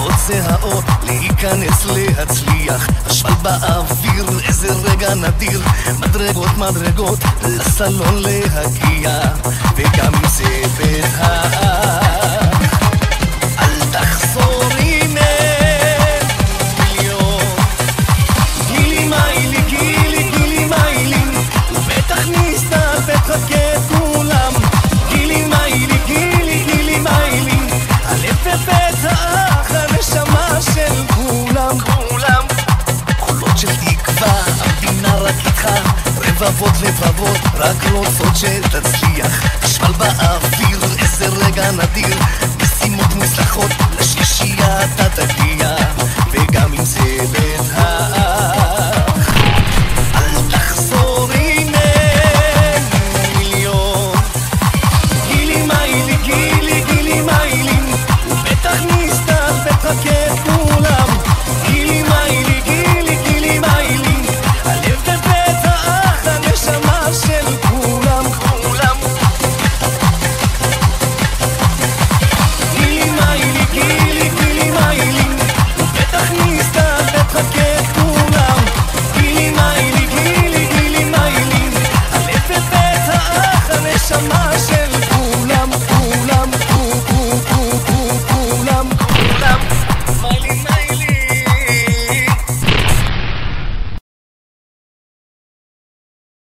רוצה האור להיכנס להצליח, אשבל באוויר איזה רגע נדיר, מדרגות מדרגות לסלון להגיע, וגם אם זה בית האח אל תחזורי מיליון. גילי מיילי, גילי מיילי, ובטח נסתלבט חכה כולם. גילי מיילי, גילי מיילי, הלב בבית האח, הנשמה של כולם. קולות של תקווה, המדינה רק איתך, רבבות לבבות רק רוצות שתצליח, אשבל באוויר איזה רגע נדיר, משימות מוצלחות